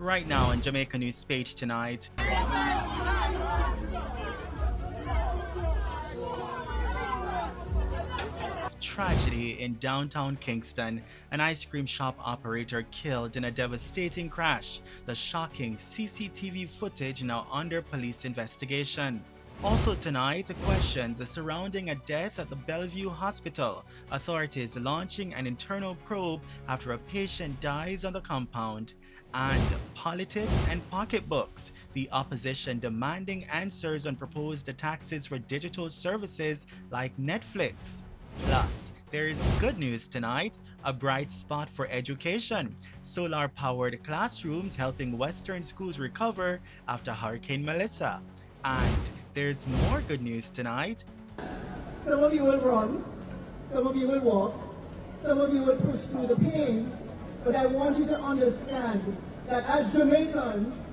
Right now on Jamaica News Page tonight. Tragedy in downtown Kingston. An ice cream shop operator killed in a devastating crash. The shocking CCTV footage now under police investigation. Also tonight, questions surrounding a death at the Bellevue Hospital. Authorities launching an internal probe after a patient dies on the compound. And politics and pocketbooks. The opposition demanding answers on proposed taxes for digital services like Netflix. Plus, there is good news tonight, a bright spot for education. Solar-powered classrooms helping Western schools recover after Hurricane Melissa. And there's more good news tonight. Some of you will run, some of you will walk, some of you will push through the pain, but I want you to understand that as Jamaicans,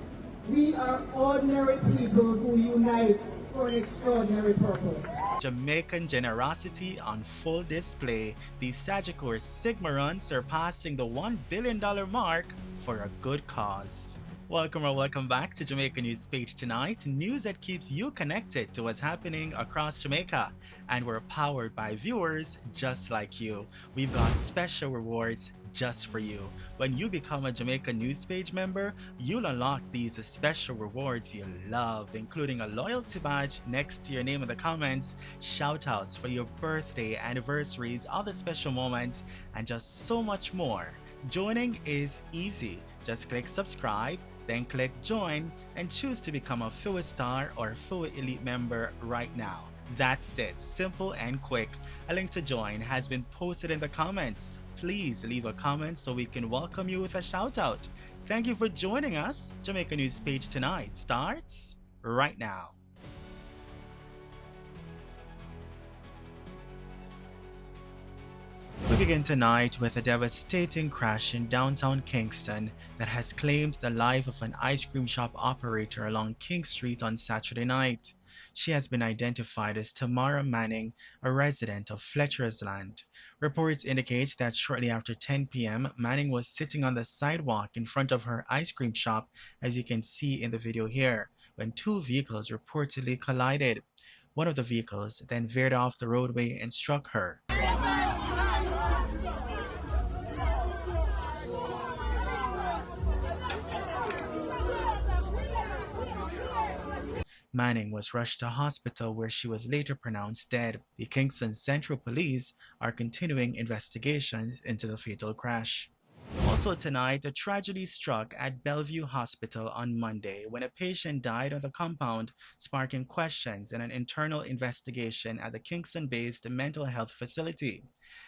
we are ordinary people who unite for an extraordinary purpose. Jamaican generosity on full display. The Sagicor Sigma Run surpassing the $1 billion mark for a good cause. Welcome or welcome back to Jamaica News Page tonight, news that keeps you connected to what's happening across Jamaica. And we're powered by viewers just like you. We've got special rewards just for you. When you become a Jamaica News Page member, you'll unlock these special rewards you love, including a loyalty badge next to your name in the comments, shoutouts for your birthday, anniversaries, other special moments, and just so much more. Joining is easy. Just click subscribe, then click join, and choose to become a FUA Star or FUA Elite member right now. That's it, simple and quick. A link to join has been posted in the comments. Please leave a comment so we can welcome you with a shout out. Thank you for joining us. Jamaica News Page tonight starts right now. We begin tonight with a devastating crash in downtown Kingston that has claimed the life of an ice cream shop operator along King Street on Saturday night. She has been identified as Tamara Manning, a resident of Fletcher's Land. Reports indicate that shortly after 10 p.m., Manning was sitting on the sidewalk in front of her ice cream shop, as you can see in the video here, when two vehicles reportedly collided. One of the vehicles then veered off the roadway and struck her. Manning was rushed to hospital where she was later pronounced dead. The Kingston Central Police are continuing investigations into the fatal crash. Also tonight, a tragedy struck at Bellevue Hospital on Monday when a patient died on the compound, sparking questions and an internal investigation at the Kingston-based mental health facility.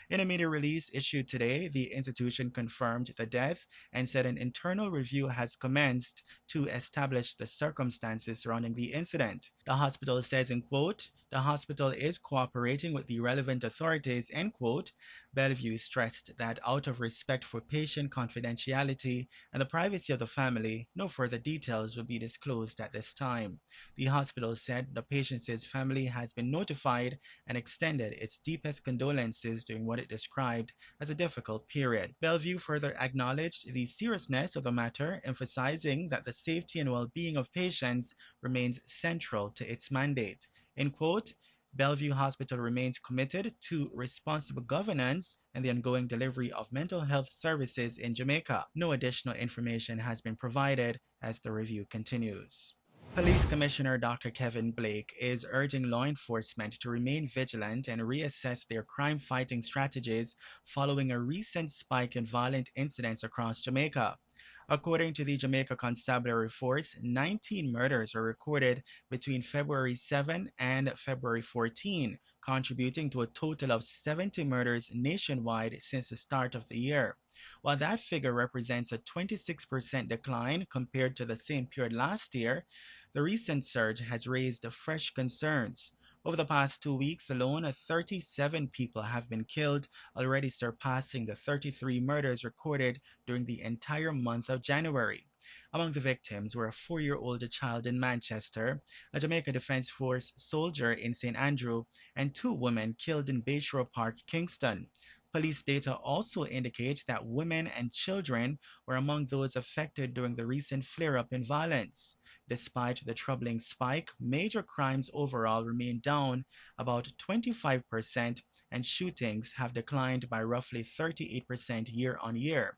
In a media release issued today, the institution confirmed the death and said an internal review has commenced to establish the circumstances surrounding the incident. The hospital says, in quote, "The hospital is cooperating with the relevant authorities," end quote. Bellevue stressed that out of respect for patient confidentiality and the privacy of the family, no further details will be disclosed at this time. The hospital said the patient's family has been notified and extended its deepest condolences during what it described as a difficult period. Bellevue further acknowledged the seriousness of the matter, emphasizing that the safety and well-being of patients remains central to its mandate. In quote, "Bellevue Hospital remains committed to responsible governance and the ongoing delivery of mental health services in Jamaica." No additional information has been provided as the review continues. Police Commissioner Dr. Kevin Blake is urging law enforcement to remain vigilant and reassess their crime-fighting strategies following a recent spike in violent incidents across Jamaica. According to the Jamaica Constabulary Force, 19 murders were recorded between February 7 and February 14, contributing to a total of 70 murders nationwide since the start of the year. While that figure represents a 26% decline compared to the same period last year, the recent surge has raised fresh concerns. Over the past 2 weeks alone, 37 people have been killed, already surpassing the 33 murders recorded during the entire month of January. Among the victims were a 4-year-old child in Manchester, a Jamaica Defense Force soldier in St. Andrew, and 2 women killed in Bayshore Park, Kingston. Police data also indicate that women and children were among those affected during the recent flare-up in violence. Despite the troubling spike, major crimes overall remain down about 25%, and shootings have declined by roughly 38% year on year.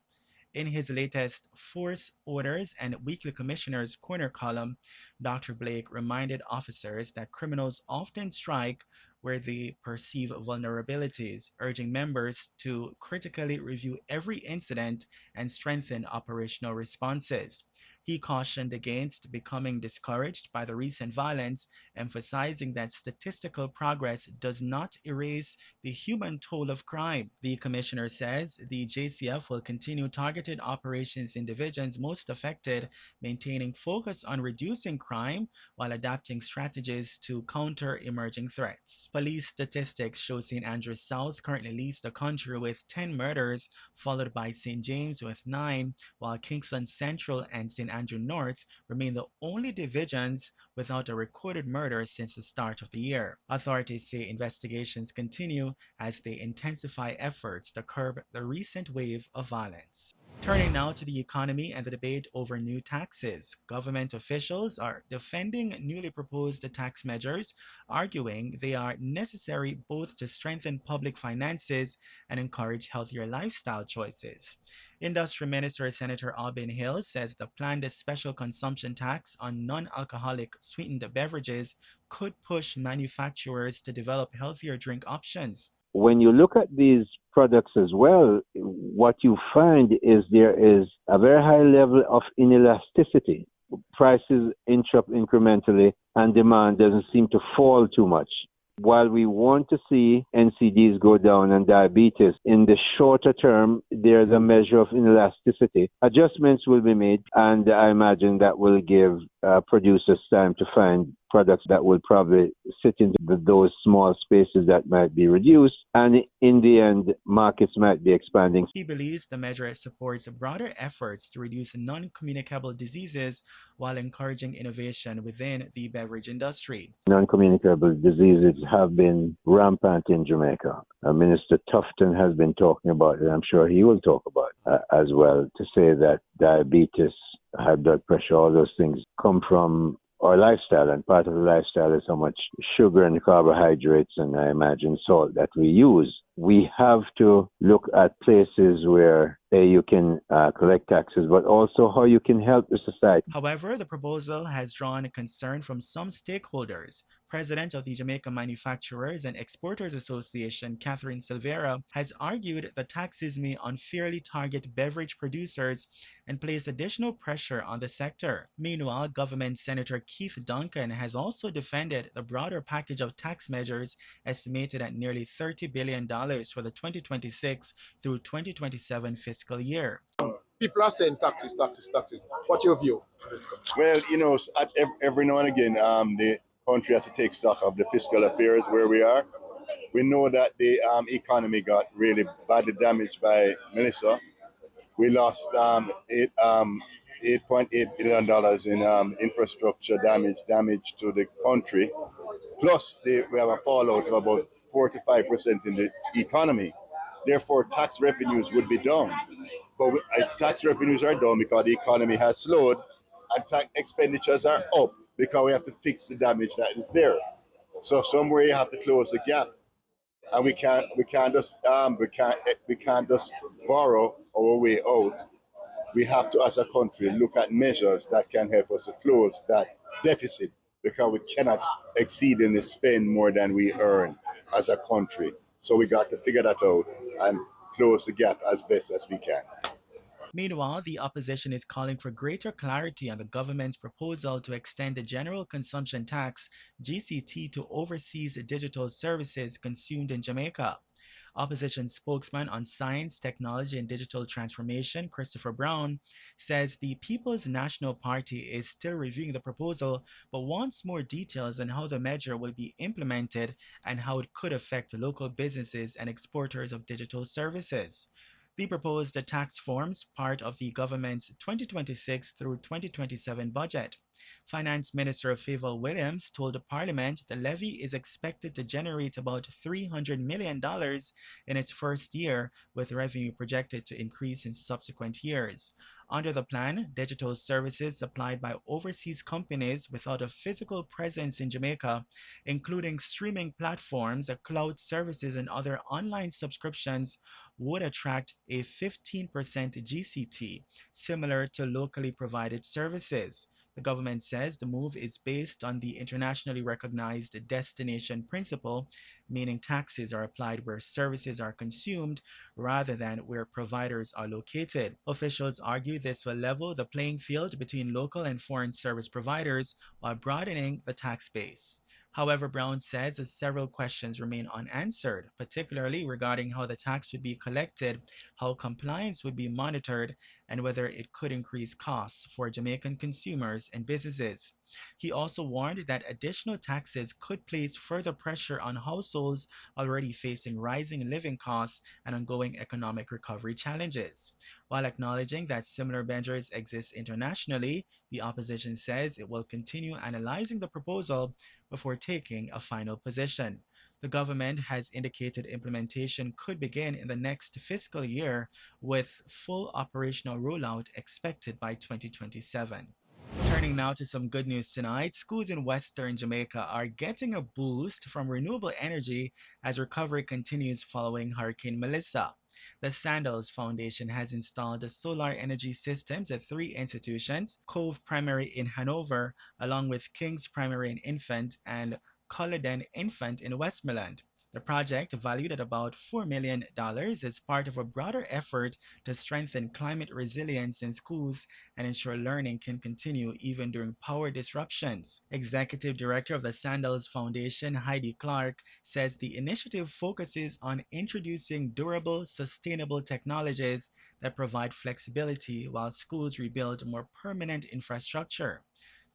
In his latest Force Orders and Weekly Commissioner's Corner column, Dr. Blake reminded officers that criminals often strike where they perceive vulnerabilities, urging members to critically review every incident and strengthen operational responses. He cautioned against becoming discouraged by the recent violence, emphasizing that statistical progress does not erase the human toll of crime. The commissioner says the JCF will continue targeted operations in divisions most affected, maintaining focus on reducing crime while adapting strategies to counter emerging threats. Police statistics show St. Andrews South currently leads the country with 10 murders, followed by St. James with 9, while Kingston Central and St. Andrew North remain the only divisions without a recorded murder since the start of the year. Authorities say investigations continue as they intensify efforts to curb the recent wave of violence. Turning now to the economy and the debate over new taxes. Government officials are defending newly proposed tax measures, arguing they are necessary both to strengthen public finances and encourage healthier lifestyle choices. Industry Minister Senator Albin Hill says the planned special consumption tax on non-alcoholic sweetened beverages could push manufacturers to develop healthier drink options. When you look at these products as well, what you find is there is a very high level of inelasticity. Prices inch up incrementally and demand doesn't seem to fall too much. While we want to see NCDs go down and diabetes, in the shorter term, there's a measure of inelasticity. Adjustments will be made, and I imagine that will give producers time to find products that will probably sit in those small spaces that might be reduced, and in the end, markets might be expanding. He believes the measure supports broader efforts to reduce non-communicable diseases while encouraging innovation within the beverage industry. Non-communicable diseases have been rampant in Jamaica. Minister Tufton has been talking about it. I'm sure he will talk about it as well, to say that diabetes, high blood pressure, all those things come from our lifestyle, and part of the lifestyle is how much sugar and carbohydrates and I imagine salt that we use. We have to look at places where you can collect taxes, but also how you can help the society. However, the proposal has drawn concern from some stakeholders. President of the Jamaica Manufacturers and Exporters Association, Catherine Silvera, has argued the taxes may unfairly target beverage producers and place additional pressure on the sector. Meanwhile, Government Senator Keith Duncan has also defended the broader package of tax measures estimated at nearly $30 billion for the 2026 through 2027 fiscal year. People are saying taxes, taxes, taxes. What's your view? Well, every now and again, the country has to take stock of the fiscal affairs where we are. We know that the economy got really badly damaged by Melissa. We lost $8.8 billion in infrastructure damage to the country. Plus, we have a fallout of about 45% in the economy. Therefore, tax revenues would be down. But tax revenues are down because the economy has slowed, and tax expenditures are up because we have to fix the damage that is there. So somewhere you have to close the gap, and we can't just borrow our way out. We have to, as a country, look at measures that can help us to close that deficit, because we cannot exceedingly spend more than we earn as a country. So we got to figure that out and close the gap as best as we can. Meanwhile, the opposition is calling for greater clarity on the government's proposal to extend the General Consumption Tax (GCT) to overseas digital services consumed in Jamaica. Opposition spokesman on science, technology, and digital transformation, Christopher Brown, says the People's National Party is still reviewing the proposal but wants more details on how the measure will be implemented and how it could affect local businesses and exporters of digital services. The proposed tax forms part of the government's 2026 through 2027 budget. Finance Minister Favour Williams told the Parliament the levy is expected to generate about $300 million in its first year, with revenue projected to increase in subsequent years. Under the plan, digital services supplied by overseas companies without a physical presence in Jamaica, including streaming platforms, cloud services, and other online subscriptions, would attract a 15% GCT, similar to locally provided services. The government says the move is based on the internationally recognized destination principle, meaning taxes are applied where services are consumed rather than where providers are located. Officials argue this will level the playing field between local and foreign service providers while broadening the tax base. However, Brown says that several questions remain unanswered, particularly regarding how the tax would be collected, how compliance would be monitored, and whether it could increase costs for Jamaican consumers and businesses. He also warned that additional taxes could place further pressure on households already facing rising living costs and ongoing economic recovery challenges. While acknowledging that similar measures exist internationally, the opposition says it will continue analyzing the proposal before taking a final position. The government has indicated implementation could begin in the next fiscal year, with full operational rollout expected by 2027. Turning now to some good news tonight, schools in Western Jamaica are getting a boost from renewable energy as recovery continues following Hurricane Melissa. The Sandals Foundation has installed solar energy systems at three institutions: Cove Primary in Hanover, along with King's Primary and Infant, and Culloden Infant in Westmoreland. The project, valued at about $4 million, is part of a broader effort to strengthen climate resilience in schools and ensure learning can continue even during power disruptions. Executive Director of the Sandals Foundation, Heidi Clark, says the initiative focuses on introducing durable, sustainable technologies that provide flexibility while schools rebuild more permanent infrastructure.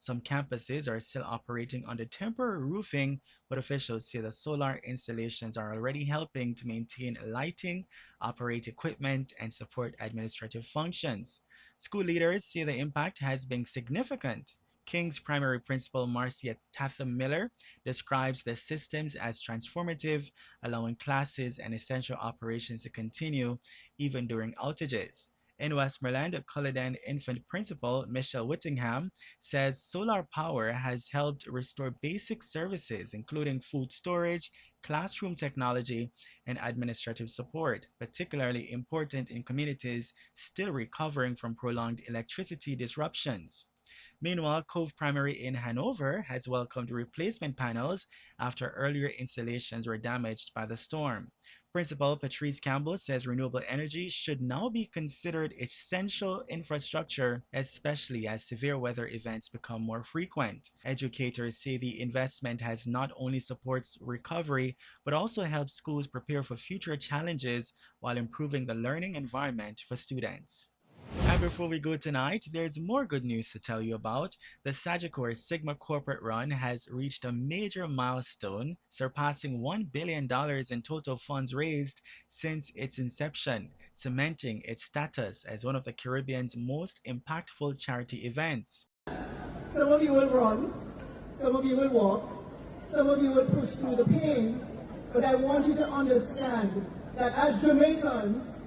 Some campuses are still operating under temporary roofing, but officials say the solar installations are already helping to maintain lighting, operate equipment, and support administrative functions. School leaders say the impact has been significant. King's primary principal Marcia Tatham Miller describes the systems as transformative, allowing classes and essential operations to continue even during outages. In Westmoreland, Culloden Infant Principal Michelle Whittingham says solar power has helped restore basic services, including food storage, classroom technology, and administrative support, particularly important in communities still recovering from prolonged electricity disruptions. Meanwhile, Cove Primary in Hanover has welcomed replacement panels after earlier installations were damaged by the storm. Principal Patrice Campbell says renewable energy should now be considered essential infrastructure, especially as severe weather events become more frequent. Educators say the investment has not only supports recovery, but also helps schools prepare for future challenges while improving the learning environment for students. And before we go tonight, there's more good news to tell you about. The Sagicor Sigma corporate run has reached a major milestone, surpassing $1 billion in total funds raised since its inception, cementing its status as one of the Caribbean's most impactful charity events. Some of you will run, some of you will walk, some of you will push through the pain, but I want you to understand that as Jamaicans,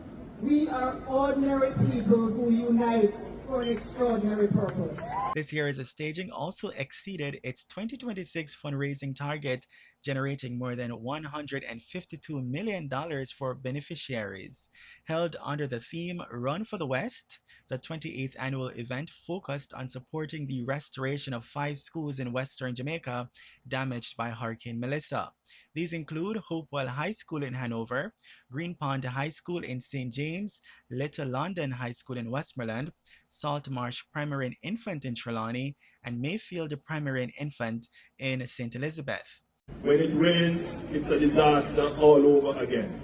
we are ordinary people who unite for an extraordinary purpose. This year's staging also exceeded its 2026 fundraising target, generating more than $152 million for beneficiaries. Held under the theme Run for the West, the 28th annual event focused on supporting the restoration of 5 schools in Western Jamaica damaged by Hurricane Melissa. These include Hopewell High School in Hanover, Green Pond High School in St. James, Little London High School in Westmoreland, Saltmarsh Primary and Infant in Trelawney, and Mayfield Primary and Infant in St. Elizabeth. When it rains, it's a disaster all over again.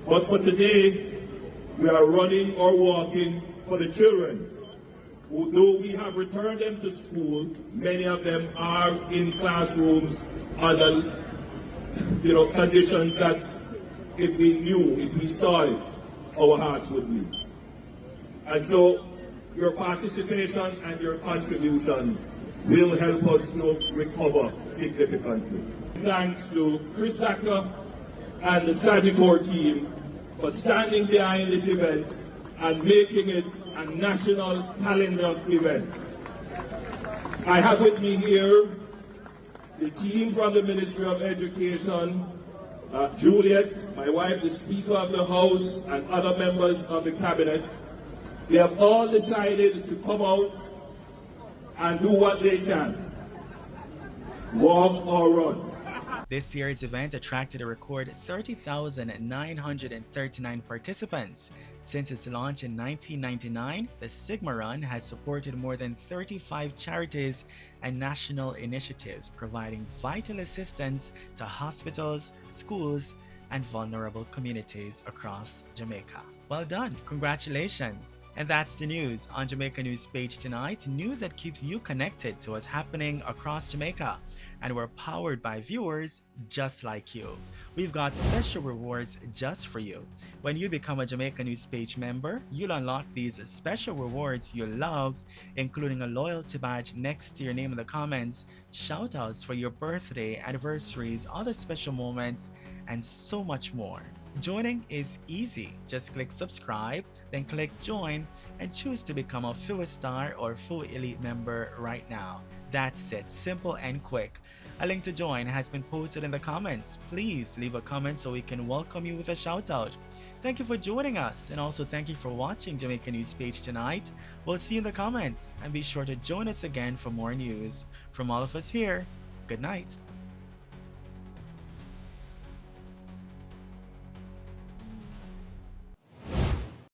But for today, we are running or walking for the children. Though we have returned them to school, many of them are in classrooms under conditions that if we knew, if we saw it, our hearts would bleed. And so your participation and your contribution will help us to recover significantly. Thanks to Chris Acker and the Sagicor team for standing behind this event and making it a national calendar event. I have with me here the team from the Ministry of Education, Juliet, my wife, the Speaker of the House, and other members of the Cabinet. They have all decided to come out and do what they can, walk or run. This year's event attracted a record 30,939 participants. Since its launch in 1999, the Sigma Run has supported more than 35 charities and national initiatives, providing vital assistance to hospitals, schools, and vulnerable communities across Jamaica. Well done, congratulations. And that's the news on Jamaica News Page tonight, news that keeps you connected to what's happening across Jamaica. And we're powered by viewers just like you. We've got special rewards just for you. When you become a Jamaica News Page member, you'll unlock these special rewards you'll love, including a loyalty badge next to your name in the comments, shoutouts for your birthday, anniversaries, other special moments, and so much more. Joining is easy. Just click subscribe, then click join, and choose to become a Full Star or Full Elite member right now. That's it, simple and quick. A link to join has been posted in the comments. Please leave a comment so we can welcome you with a shout out. Thank you for joining us, and also thank you for watching Jamaica News Page tonight. We'll see you in the comments, and be sure to join us again for more news. From all of us here, good night.